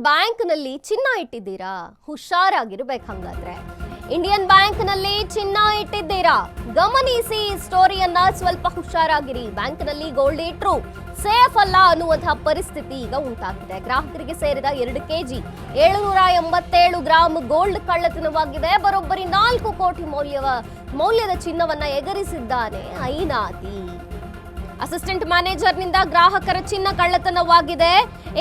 Bank ನಲ್ಲಿ ಚಿನ್ನ ಇಟ್ಟಿದ್ದೀರಾ? ಹುಷಾರಾಗಿರ್ಬೇಕು. ಹಂಗಾದ್ರೆ ಇಂಡಿಯನ್ ಬ್ಯಾಂಕ್ ನಲ್ಲಿ ಚಿನ್ನ ಇಟ್ಟಿದ್ದೀರಾ? ಗಮನಿಸಿ ಸ್ಟೋರಿಯನ್ನ, ಸ್ವಲ್ಪ ಹುಷಾರಾಗಿರಿ. ಬ್ಯಾಂಕ್ ನಲ್ಲಿ ಗೋಲ್ಡ್ ಇಟ್ರು ಸೇಫ್ ಅಲ್ಲ ಅನ್ನುವಂತಹ ಪರಿಸ್ಥಿತಿ ಈಗ ಉಂಟಾಗಿದೆ. ಗ್ರಾಹಕರಿಗೆ ಸೇರಿದ 2 ಕೆಜಿ 787 ಗ್ರಾಂ ಗೋಲ್ಡ್ ಕಳ್ಳತನವಾಗಿದೆ. ಬರೋಬ್ಬರಿ 4 ಕೋಟಿ ಮೌಲ್ಯದ ಚಿನ್ನವನ್ನ ಎಗರಿಸಿದ್ದಾನೆ ಐನಾತಿ. ಅಸಿಸ್ಟೆಂಟ್ ಮ್ಯಾನೇಜರ್ನಿಂದ ಗ್ರಾಹಕರ ಚಿನ್ನ ಕಳ್ಳತನವಾಗಿದೆ.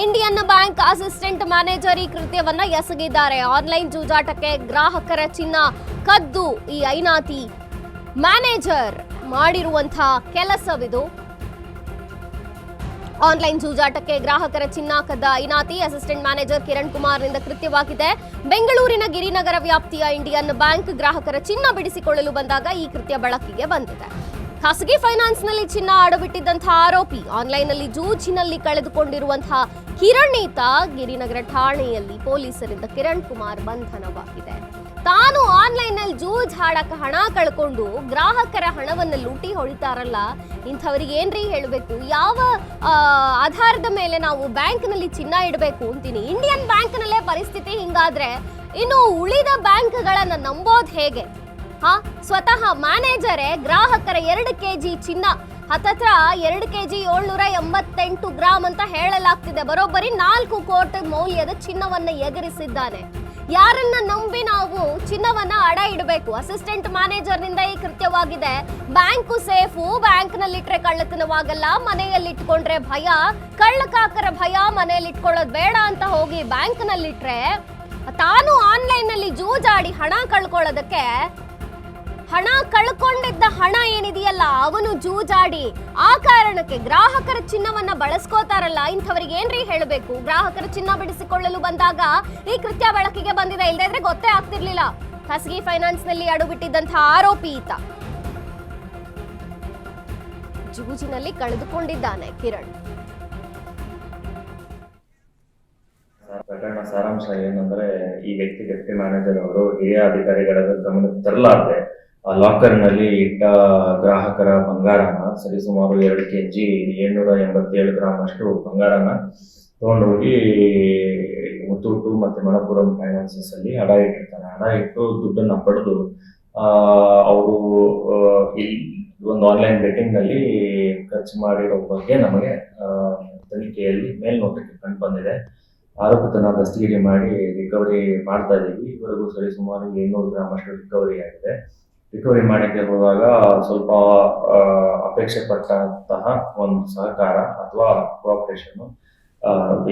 ಇಂಡಿಯನ್ ಬ್ಯಾಂಕ್ ಅಸಿಸ್ಟೆಂಟ್ ಮ್ಯಾನೇಜರ್ ಈ ಕೃತ್ಯವನ್ನ ಎಸಗಿದ್ದಾರೆ. ಆನ್ಲೈನ್ ಜೂಜಾಟಕ್ಕೆ ಗ್ರಾಹಕರ ಚಿನ್ನ ಕದ್ದು ಈ ಐನಾತಿ ಮ್ಯಾನೇಜರ್ ಮಾಡಿರುವಂತಹ ಕೆಲಸವಿದು. ಆನ್ಲೈನ್ ಜೂಜಾಟಕ್ಕೆ ಗ್ರಾಹಕರ ಚಿನ್ನ ಕದ್ದ ಐನಾತಿ ಅಸಿಸ್ಟೆಂಟ್ ಮ್ಯಾನೇಜರ್ ಕಿರಣ್ ಕುಮಾರ್ನಿಂದ ಕೃತ್ಯವಾಗಿದೆ. ಬೆಂಗಳೂರಿನ ಗಿರಿನಗರ ವ್ಯಾಪ್ತಿಯ ಇಂಡಿಯನ್ ಬ್ಯಾಂಕ್ ಗ್ರಾಹಕರ ಚಿನ್ನ ಬಿಡಿಸಿಕೊಳ್ಳಲು ಬಂದಾಗ ಈ ಕೃತ್ಯ ಬೆಳಕಿಗೆ ಬಂದಿದೆ. ಖಾಸಗಿ ಫೈನಾನ್ಸ್ನಲ್ಲಿ ಚಿನ್ನ ಅಡವಿಟ್ಟಿದ್ದಂತಹ ಆರೋಪಿ ಆನ್ಲೈನ್ನಲ್ಲಿ ಜೂಜಿನಲ್ಲಿ ಕಳೆದುಕೊಂಡಿರುವಂತಹ ಕಿರಣೀತ ಗಿರಿನಗರ ಠಾಣೆಯಲ್ಲಿ ಪೊಲೀಸರಿಂದ ಕಿರಣ್ ಕುಮಾರ್ ಬಂಧನವಾಗಿದೆ. ತಾನು ಆನ್ಲೈನ್ನಲ್ಲಿ ಜೂಜ್ ಹಾಡಕ ಹಣ ಕಳ್ಕೊಂಡು ಗ್ರಾಹಕರ ಹಣವನ್ನು ಲೂಟಿ ಹೊಡಿತಾರಲ್ಲ, ಇಂಥವ್ರಿಗೆ ಏನ್ರಿ ಹೇಳಬೇಕು? ಯಾವ ಆಧಾರದ ಮೇಲೆ ನಾವು ಬ್ಯಾಂಕ್ನಲ್ಲಿ ಚಿನ್ನ ಇಡಬೇಕು ಅಂತೀನಿ? ಇಂಡಿಯನ್ ಬ್ಯಾಂಕ್ನಲ್ಲೇ ಪರಿಸ್ಥಿತಿ ಹಿಂಗಾದ್ರೆ ಇನ್ನು ಉಳಿದ ಬ್ಯಾಂಕ್ಗಳನ್ನ ನಂಬೋದ್ ಹೇಗೆ? ಸ್ವತಃ ಮ್ಯಾನೇಜರೇ ಗ್ರಾಹಕರ 2 ಕೆಜಿ ಚಿನ್ನ, ಹತ್ತತ್ರ 2 ಕೆಜಿ 788 ಗ್ರಾಂ ಅಂತ ಹೇಳಲಾಗ್ತಿದೆ, ಬರೋಬ್ಬರಿ 4 ಕೋಟಿ ಮೌಲ್ಯದ ಚಿನ್ನವನ್ನ ಎಗರಿಸಿದ್ದಾನೆ. ಯಾರನ್ನ ನಂಬಿ ನಾವು ಚಿನ್ನವನ್ನ ಅಡ ಇಡಬೇಕು? ಅಸಿಸ್ಟೆಂಟ್ ಮ್ಯಾನೇಜರ್ನಿಂದ ಈ ಕೃತ್ಯವಾಗಿದೆ. ಬ್ಯಾಂಕು ಸೇಫು, ಬ್ಯಾಂಕ್ನಲ್ಲಿಟ್ರೆ ಕಳ್ಳತನವಾಗಲ್ಲ, ಮನೆಯಲ್ಲಿಟ್ಕೊಂಡ್ರೆ ಭಯ, ಕಳ್ಳಕಾಕರ ಭಯ, ಮನೆಯಲ್ಲಿ ಇಟ್ಕೊಳ್ಳೋದು ಬೇಡ ಅಂತ ಹೋಗಿ ಬ್ಯಾಂಕ್ನಲ್ಲಿಟ್ರೆ ತಾನು ಆನ್ಲೈನ್ನಲ್ಲಿ ಜೂಜಾಡಿ ಹಣ ಕಳ್ಕೊಳ್ಳೋದಕ್ಕೆ, ಹಣ ಕಳ್ಕೊಂಡಿದ್ದ ಹಣ ಏನಿದೆಯಲ್ಲ ಅವನು ಜೂಜಾಡಿ ಆ ಕಾರಣಕ್ಕೆ ಗ್ರಾಹಕರ ಚಿನ್ನವನ್ನ ಬಳಸ್ಕೋತಾರಲ್ಲ, ಇಂಥವರಿಗೆ ಏನ್ರಿ ಹೇಳಬೇಕು? ಗ್ರಾಹಕರ ಚಿನ್ನ ಬಿಡಿಸಿಕೊಳ್ಳಲು ಬಂದಾಗ ಈ ಕೃತ್ಯ ಬೆಳಕಿಗೆ ಬಂದಿದೆ. ಇಲ್ಲದಿದ್ರೆ ಗೊತ್ತೇ ಆಗ್ತಿರ್ಲಿಲ್ಲ. ಖಾಸಗಿ ಫೈನಾನ್ಸ್ ನಲ್ಲಿ ಅಡುಬಿಟ್ಟಿದ್ದಂತಹ ಆರೋಪಿ ಈತ ಜೂಜಿನಲ್ಲಿ ಕಳೆದುಕೊಂಡಿದ್ದಾನೆ ಕಿರಣ್. ಪ್ರಕರಣ ಸಾರಾಂಶ ಏನಂದ್ರೆ, ಈ ವ್ಯಕ್ತಿ ಡೆಪ್ಟಿ ಮ್ಯಾನೇಜರ್ ಅವರು ಹಿರಿಯ ಅಧಿಕಾರಿಗಳ ಗಮನಕ್ಕೆ ತರಲಾರದೆ ಲಾಕರ್ ನಲ್ಲಿ ಇಟ್ಟ ಗ್ರಾಹಕರ ಬಂಗಾರನ, ಸರಿಸುಮಾರು 2 ಕೆಜಿ 787 ಗ್ರಾಂ ಅಷ್ಟು ಬಂಗಾರನ ತಗೊಂಡೋಗಿ ಮುತ್ತೂಟು ಮತ್ತೆ ಮಣಪುರಂ ಫೈನಾನ್ಸಸ್ ಅಲ್ಲಿ ಅಡ ಇಟ್ಟಿರ್ತಾನೆ. ಅಡ ಇಟ್ಟು ದುಡ್ಡನ್ನ ಪಡೆದು ಅವರು ಇಲ್ಲಿ ಒಂದು ಆನ್ಲೈನ್ ಬೆಟ್ಟಿಂಗ್ ನಲ್ಲಿ ಖರ್ಚು ಮಾಡಿರೋ ಬಗ್ಗೆ ನಮಗೆ ತನಿಖೆಯಲ್ಲಿ ಮೇಲ್ನೋಟಕ್ಕೆ ಕಂಡು ಬಂದಿದೆ. ಆರೋಪಿತನ ದಸ್ತಗಿರಿ ಮಾಡಿ ರಿಕವರಿ ಮಾಡ್ತಾ ಇದ್ದೀವಿ. ಇವರೆಗೂ ಸರಿಸುಮಾರು 700 ಗ್ರಾಂ ಅಷ್ಟು ರಿಕವರಿ ಆಗಿದೆ. ರಿಕವರಿ ಮಾಡಕ್ಕೆ ಹೋದಾಗ ಸ್ವಲ್ಪ ಅಪೇಕ್ಷೆ ಪಟ್ಟಂತಹ ಒಂದು ಸಹಕಾರ ಅಥವಾ ಕೋಆಪರೇಷನ್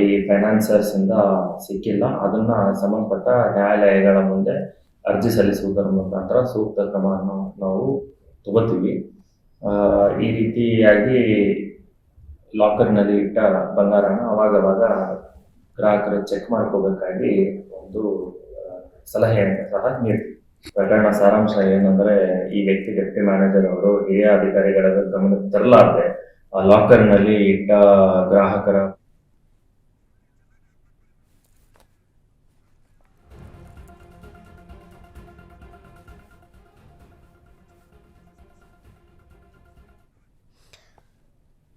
ಈ ಫೈನಾನ್ಸರ್ಸ್ ಇಂದ ಸಿಕ್ಕಿಲ್ಲ. ಅದನ್ನ ಸಂಬಂಧಪಟ್ಟ ನ್ಯಾಯಾಲಯಗಳ ಮುಂದೆ ಅರ್ಜಿ ಸಲ್ಲಿಸುವುದರ ಮುಖಾಂತರ ಸೂಕ್ತ ಕ್ರಮವನ್ನು ನಾವು ತಗೋತೀವಿ. ಈ ರೀತಿಯಾಗಿ ಲಾಕರ್ನಲ್ಲಿ ಇಟ್ಟ ಬಂಗಾರನ ಅವಾಗವಾಗ ಗ್ರಾಹಕರು ಚೆಕ್ ಮಾಡ್ಕೋಬೇಕಾಗಿ ಒಂದು ಸಲಹೆಯನ್ನು ಸಹ ನೀಡ್ತೀವಿ. ಪ್ರಕರಣ ಸಾರಾಂಶ ಏನಂದ್ರೆ, ಈ ವ್ಯಕ್ತಿ ಡೆಪ್ಟಿ ಮ್ಯಾನೇಜರ್ ಅವರು ಹಿರಿಯ ಅಧಿಕಾರಿಗಳ ಗಮನಕ್ಕೆ ತರಲಾರದೆ ಲಾಕರ್ ನಲ್ಲಿ ಇಟ್ಟ ಗ್ರಾಹಕರ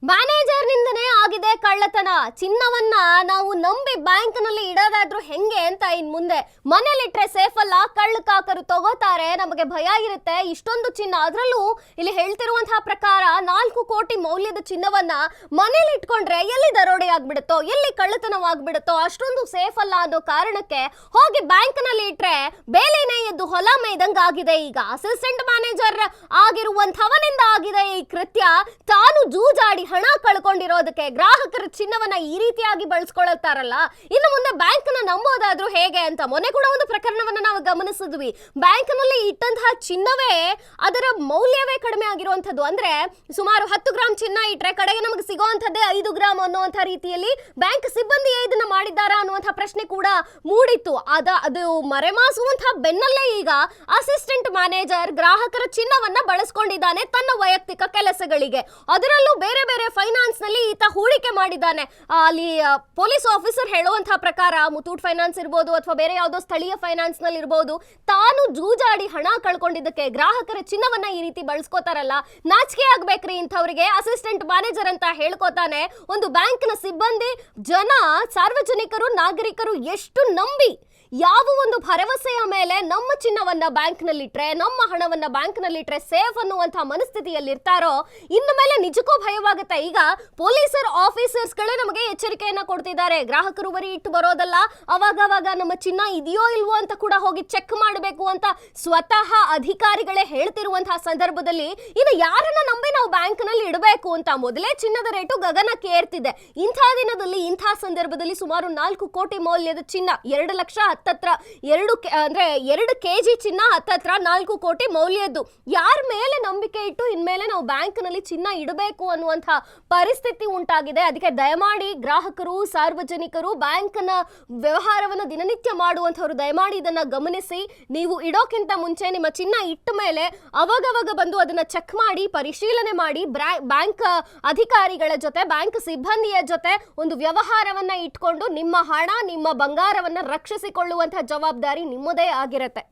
ಮ್ಯಾನೇಜರ್ನಿಂದನೇ ಆಗಿದೆ ಕಳ್ಳತನ. ಚಿನ್ನವನ್ನ ನಾವು ನಂಬಿ ಬ್ಯಾಂಕ್ ನಲ್ಲಿ ಇಡೋದಾದ್ರೂ ಹೆಂಗೆ ಅಂತ ಇನ್ ಮುಂದೆ ಮನೇಲಿಟ್ರೆ ಸೇಫ್ ಅಲ್ಲ, ಕಳ್ಳಕಾಕರು ತಗೋತಾರೆ, ನಮಗೆ ಭಯ ಇರುತ್ತೆ. ಇಷ್ಟೊಂದು ಚಿನ್ನ, ಅದರಲ್ಲೂ ಇಲ್ಲಿ ಹೇಳ್ತಿರುವಂತಹ ಪ್ರಕಾರ 4 ಕೋಟಿ ಮೌಲ್ಯದ ಚಿನ್ನವನ್ನ ಮನೇಲಿ ಇಟ್ಕೊಂಡ್ರೆ ಎಲ್ಲಿ ದರೋಡೆ ಆಗ್ಬಿಡುತ್ತೋ, ಎಲ್ಲಿ ಕಳ್ಳತನವಾಗ್ಬಿಡುತ್ತೋ, ಅಷ್ಟೊಂದು ಸೇಫ್ ಅಲ್ಲ ಅನ್ನೋ ಕಾರಣಕ್ಕೆ ಹೋಗಿ ಬ್ಯಾಂಕ್ ನಲ್ಲಿ ಇಟ್ರೆ ಬೇಲಿನೇ ಎದ್ದು ಹೊಲ ಮೇಯ್ದಂಗ ಆಗಿದೆ. ಈಗ ಅಸಿಸ್ಟೆಂಟ್ ಮ್ಯಾನೇಜರ್ ಆಗಿರುವಂತವನಿಂದ ಆಗಿದೆ ಈ ಕೃತ್ಯ. ತಾನು ಜೂಜಾಡಿ ಹಣ ಕಳ್ಕೊಂಡಿರೋದಕ್ಕೆ ಗ್ರಾಹಕರ ಚಿನ್ನವನ್ನ ಈ ರೀತಿಯಾಗಿ ಬಳಸ್ಕೊಳ್ತಾರಲ್ಲ, ಇನ್ನು ಮುಂದೆ ಬ್ಯಾಂಕ್ ನ ನಂಬೋದಾದ್ರೂ ಹೇಗೆ ಅಂತ ಮೊನ್ನೆ ಕೂಡ ಒಂದು ಪ್ರಕರಣವನ್ನ ನಾವು ಗಮನಿಸಿದ್ವಿ. ಬ್ಯಾಂಕ್ ನಲ್ಲಿ ಇಟ್ಟಂತಹ ಚಿನ್ನವೇ ಅದರ ಮೌಲ್ಯವೇ ಕಡಿಮೆ ಆಗಿರುವಂತದ್ದು. ಅಂದ್ರೆ ಸುಮಾರು 10 ಗ್ರಾಂ ಚಿನ್ನ ಇಟ್ರೆ ಕಡೆಗೆ ನಮಗೆ ಸಿಗುವಂತದ್ದೇ 5 ಗ್ರಾಂ ಅನ್ನುವಂತಹ ರೀತಿಯಲ್ಲಿ ಬ್ಯಾಂಕ್ ಸಿಬ್ಬಂದಿಯೇ ಇದನ್ನ ಮಾಡಿದ್ದಾರಾ ಅನ್ನುವಂತಹ ಪ್ರಶ್ನೆ ಕೂಡ ಮೂಡಿತ್ತು. ಅದು ಮರೆಮಾಸುವಂತಹ ಬೆನ್ನಲ್ಲೇ ಈಗ ಅಸಿಸ್ಟೆಂಟ್ ಮ್ಯಾನೇಜರ್ ಗ್ರಾಹಕರ ಚಿನ್ನವನ್ನ ಬಳಸ್ಕೊಂಡಿದ್ದಾನೆ ತನ್ನ ವೈಯಕ್ತಿಕ ಕೆಲಸಗಳಿಗೆ. ಅದರಲ್ಲೂ ಬೇರೆ ಬೇರೆ ಫೈನಾನ್ಸ್ ನಲ್ಲಿ ಈತ ಹೂಡಿಕೆ ಎಚ್ಚರಿಕೆ ಮಾಡಿದ್ದಾನೆ. ಅಲ್ಲಿ ಪೊಲೀಸ್ ಆಫೀಸರ್ ಹೇಳುವಂತಹ ಪ್ರಕಾರ ಮುತ್ತೂಟ್ ಫೈನಾನ್ಸ್ ಇರ್ಬೋದು ಅಥವಾ ಬೇರೆ ಯಾವುದೋ ಸ್ಥಳೀಯ ಫೈನಾನ್ಸ್ ನಲ್ಲಿ ಇರ್ಬೋದು, ತಾನು ಜೂಜಾಡಿ ಹಣ ಕಳ್ಕೊಂಡಿದ್ದಕ್ಕೆ ಗ್ರಾಹಕರ ಚಿನ್ನವನ್ನ ಈ ರೀತಿ ಬಳಸ್ಕೋತಾರಲ್ಲ, ನಾಚಿಕೆ ಆಗ್ಬೇಕ್ರಿ ಇಂಥವ್ರಿಗೆ. ಅಸಿಸ್ಟೆಂಟ್ ಮ್ಯಾನೇಜರ್ ಅಂತ ಹೇಳ್ಕೊತಾನೆ. ಒಂದು ಬ್ಯಾಂಕ್ನ ಸಿಬ್ಬಂದಿ, ಜನ, ಸಾರ್ವಜನಿಕರು, ನಾಗರಿಕರು ಎಷ್ಟು ನಂಬಿ ಯಾವ ಒಂದು ಭರವಸೆಯ ಮೇಲೆ ನಮ್ಮ ಚಿನ್ನವನ್ನ ಬ್ಯಾಂಕ್ನಲ್ಲಿಟ್ರೆ, ನಮ್ಮ ಹಣವನ್ನ ಬ್ಯಾಂಕ್ನಲ್ಲಿಟ್ರೆ ಸೇಫ್ ಅನ್ನುವಂತಹ ಮನಸ್ಥಿತಿಯಲ್ಲಿ ಇರ್ತಾರೋ, ಇನ್ನು ಮೇಲೆ ನಿಜಕ್ಕೂ ಭಯವಾಗುತ್ತೆ. ಈಗ ಪೊಲೀಸರ್ ಆಫೀಸರ್ಸ್ಗಳೇ ನಮಗೆ ಎಚ್ಚರಿಕೆಯನ್ನ ಕೊಡ್ತಿದ್ದಾರೆ. ಗ್ರಾಹಕರು ಬರೀ ಇಟ್ಟು ಬರೋದಲ್ಲ, ಅವಾಗವಾಗ ನಮ್ಮ ಚಿನ್ನ ಇದೆಯೋ ಇಲ್ವೋ ಅಂತ ಕೂಡ ಹೋಗಿ ಚೆಕ್ ಮಾಡಬೇಕು ಅಂತ ಸ್ವತಃ ಅಧಿಕಾರಿಗಳೇ ಹೇಳ್ತಿರುವಂತಹ ಸಂದರ್ಭದಲ್ಲಿ ಇನ್ನು ಯಾರನ್ನ ನಂಬಿ ನಾವು ಬ್ಯಾಂಕ್ನಲ್ಲಿ ಇಡಬೇಕು ಅಂತ. ಮೊದಲೇ ಚಿನ್ನದ ರೇಟು ಗಗನಕ್ಕೆ ಏರ್ತಿದೆ. ಇಂಥ ದಿನದಲ್ಲಿ, ಇಂಥ ಸಂದರ್ಭದಲ್ಲಿ ಸುಮಾರು 4 ಕೋಟಿ ಮೌಲ್ಯದ ಚಿನ್ನ, 2 ಲಕ್ಷ ಹತ್ತತ್ರ 2 ಕೆಜಿ ಚಿನ್ನ ಹತ್ತತ್ರ 4 ಕೋಟಿ ಮೌಲ್ಯದ್ದು. ಯಾರ ಮೇಲೆ ನಂಬಿಕೆ ಇಟ್ಟು ಇನ್ಮೇಲೆ ನಾವು ಬ್ಯಾಂಕ್ನಲ್ಲಿ ಚಿನ್ನ ಇಡಬೇಕು ಅನ್ನುವಂಥ ಪರಿಸ್ಥಿತಿ ಉಂಟಾಗಿದೆ. ಅದಕ್ಕೆ ದಯಮಾಡಿ ಗ್ರಾಹಕರು, ಸಾರ್ವಜನಿಕರು, ಬ್ಯಾಂಕ್ನ ವ್ಯವಹಾರವನ್ನು ದಿನನಿತ್ಯ ಮಾಡುವಂಥವ್ರು ದಯಮಾಡಿ ಇದನ್ನ ಗಮನಿಸಿ. ನೀವು ಇಡೋಕ್ಕಿಂತ ಮುಂಚೆ ನಿಮ್ಮ ಚಿನ್ನ ಇಟ್ಟ ಮೇಲೆ ಅವಾಗವಾಗ ಬಂದು ಅದನ್ನ ಚೆಕ್ ಮಾಡಿ, ಪರಿಶೀಲನೆ ಮಾಡಿ, ಬ್ಯಾಂಕ್ ಅಧಿಕಾರಿಗಳ ಜೊತೆ, ಬ್ಯಾಂಕ್ ಸಿಬ್ಬಂದಿಯ ಜೊತೆ ಒಂದು ವ್ಯವಹಾರವನ್ನ ಇಟ್ಕೊಂಡು ನಿಮ್ಮ ಹಣ, ನಿಮ್ಮ ಬಂಗಾರವನ್ನ ರಕ್ಷಿಸಿಕೊಳ್ಳುವಂತಹ ಜವಾಬ್ದಾರಿ ನಿಮ್ಮದೇ ಆಗಿರುತ್ತೆ.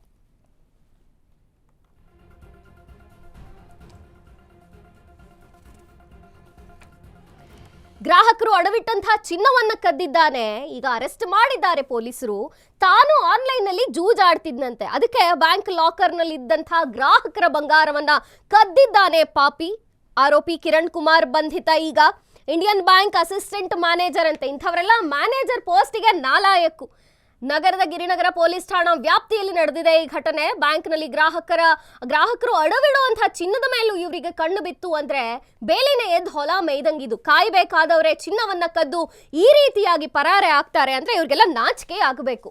ಗ್ರಾಹಕರು ಅಡವಿಟ್ಟಂತಹ ಚಿನ್ನವನ್ನ ಕದ್ದಿದ್ದಾನೆ. ಈಗ ಅರೆಸ್ಟ್ ಮಾಡಿದ್ದಾರೆ ಪೊಲೀಸರು. ತಾನು ಆನ್ಲೈನ್ ನಲ್ಲಿ ಜೂಜಾಡ್ತಿದ್ನಂತೆ. ಅದಕ್ಕೆ ಬ್ಯಾಂಕ್ ಲಾಕರ್ ನಲ್ಲಿ ಇದ್ದಂತಹ ಗ್ರಾಹಕರ ಬಂಗಾರವನ್ನ ಕದ್ದಿದ್ದಾನೆ ಪಾಪಿ. ಆರೋಪಿ ಕಿರಣ್ ಕುಮಾರ್ ಬಂಧಿತ. ಈಗ ಇಂಡಿಯನ್ ಬ್ಯಾಂಕ್ ಅಸಿಸ್ಟೆಂಟ್ ಮ್ಯಾನೇಜರ್ ಅಂತೆ. ಇಂಥವರೆಲ್ಲ ಮ್ಯಾನೇಜರ್ ಪೋಸ್ಟಿಗೆ ನಾಲಾಯಕ್ಕು. ನಗರದ ಗಿರಿನಗರ ಪೊಲೀಸ್ ಠಾಣಾ ವ್ಯಾಪ್ತಿಯಲ್ಲಿ ನಡೆದಿದೆ ಈ ಘಟನೆ. ಬ್ಯಾಂಕ್ನಲ್ಲಿ ಗ್ರಾಹಕರು ಅಡವಿಡುವಂತಹ ಚಿನ್ನದ ಮೇಲೂ ಇವರಿಗೆ ಕಣ್ಣು ಬಿತ್ತು ಅಂದ್ರೆ ಬೇಲಿನ ಎದ್ದು ಹೊಲ ಮೇಯ್ದಂಗಿದು. ಕಾಯ್ಬೇಕಾದವರೇ ಚಿನ್ನವನ್ನ ಕದ್ದು ಈ ರೀತಿಯಾಗಿ ಪರಾರೆ ಆಗ್ತಾರೆ ಅಂದ್ರೆ ಇವ್ರಿಗೆಲ್ಲ ನಾಚಿಕೆ ಆಗಬೇಕು.